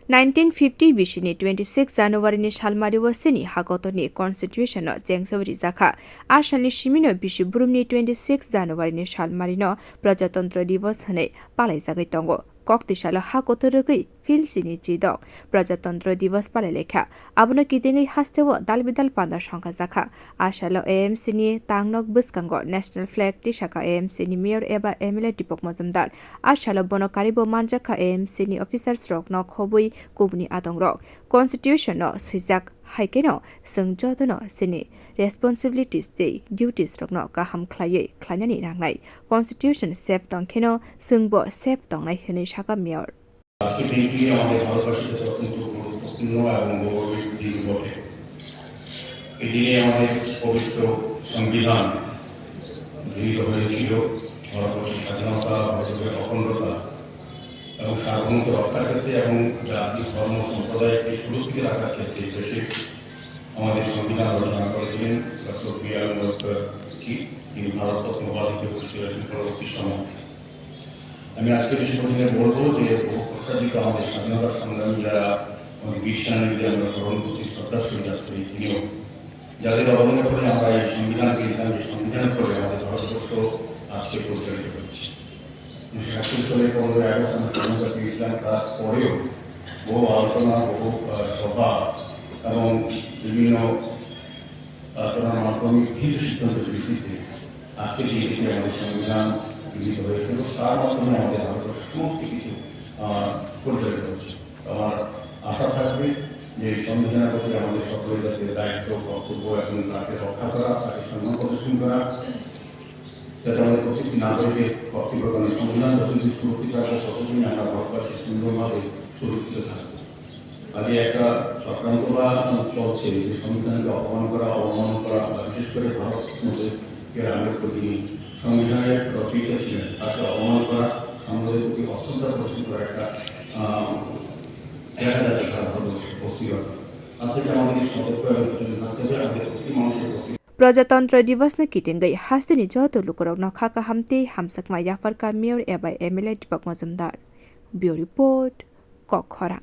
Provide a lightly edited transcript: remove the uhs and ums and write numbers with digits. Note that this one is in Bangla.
1950 बिसिनि 26 जानुवारिनि सालमारिव sini hakotorनि constitution जेंसावरि जाखा आसालनि सिमिनो बिसि बुरुमनि 26 जानुवारिनि सालमारिनो प्रजातंत्र दिवस हनै पालाइजागै तंगो Koktisalo hakotor rwgwi fil sini chidok Prajatantra divas palaikha abono kitingai hastewo dalbidal panda sangka zakha Asalo AMC ni tangnog bwskango national flag tisakha AMC ni mayor eba MLA Dipak Majumder Asalo bono karwi manjakha AMC ni officers rokno khobui kubuni adongrok constitution no sijak haikeno sungjodono sini responsibilities day duties rokno kaham khlaiye khlainani nangnai constitution safe tongkheno sungbo safe tongnai hini saka mayor আজকে দিনটি আমাদের ভারতবাসীর কাছে অত্যন্ত গুরুত্বপূর্ণ এবং গৌরবের দিন বটে। এই দিনে আমাদের পবিত্র সংবিধান গৃহীত হয়েছিল। ভারতবর্ষের স্বাধীনতা, ভারতের অখণ্ডতা এবং সার্বভৌমত্ব রক্ষার ক্ষেত্রে এবং জাতি ধর্ম সম্প্রদায়কে সুরক্ষিত রাখার ক্ষেত্রে দেশে আমাদের সংবিধান রচনা করেছিলেন ডক্টর বি.আর. আম্বেদকর। তিনি ভারতরত্ন উপাধিতে ভূষিত হয়েছেন পরবর্তী সময়। আমি আজকে বিশেষ করে বলবো যে বহু প্রস্তাবিত আমাদের স্বাধীনতা সংগ্রামী যারা আমাদের বীর সেনানীদের আমরা স্মরণ করছি শ্রদ্ধাশীল যাত্রী তিনিও যাদের অবদানের করে আমরা এই সংবিধান পেয়েছিলাম যে সংবিধানের করে আমাদের ভারতবর্ষ আজকে পরিচালিত হচ্ছে 1947 সালে 15 আগস্ট আমরা স্বাধীনতা পেয়েছিলাম। তারপরেও বহু আলোচনা বহু সভা এবং বিভিন্ন আলোচনার মাধ্যমে গৃহীত সিদ্ধান্তের ভিত্তিতে আজকে যে আমাদের সংবিধান গৃহীত হয়েছিল তার মাধ্যমে আমাদের ভারতবর্ষের সমস্ত কিছু পরিচালিত হচ্ছে। আমার আশা থাকবে যে সংবিধানের প্রতি আমাদের সকলের যাতে দায়িত্ব কর্তব্য এবং তাকে রক্ষা করা তাকে সম্মান প্রদর্শন করা যাতে আমাদের প্রত্যেকটি নাগরিকের কর্তব্য কারণ সংবিধান যতদিন সুরক্ষিত থাকবে ততদিন আমরা ভারতবাসী সুন্দরভাবে সুরক্ষিত থাকবো। আগে একটা চক্রান্ত বা চলছে যে সংবিধানকে অপমান করা অবমান করা বিশেষ করে ভারত মধ্যে আম্বেদকর তিনি সংবিধানের রচয়িতা ছিলেন তাকে অবমান করা সমাজের প্রতি অশ্রদ্ধা প্রদর্শন করা একটা দেখা যাচ্ছে সারা ভারতবর্ষের অস্থিরতা তার থেকে আমাদের সতর্ক এবং সচেতন থাকতে হবে আমাদের প্রতি মানুষের প্রতি प्रजातंत्र दिवस न किtingai hastini joto lukurok no khaka hamti hamsakma yafarka mayor eba MLA Dipak Majumder Bureau Report Kokhara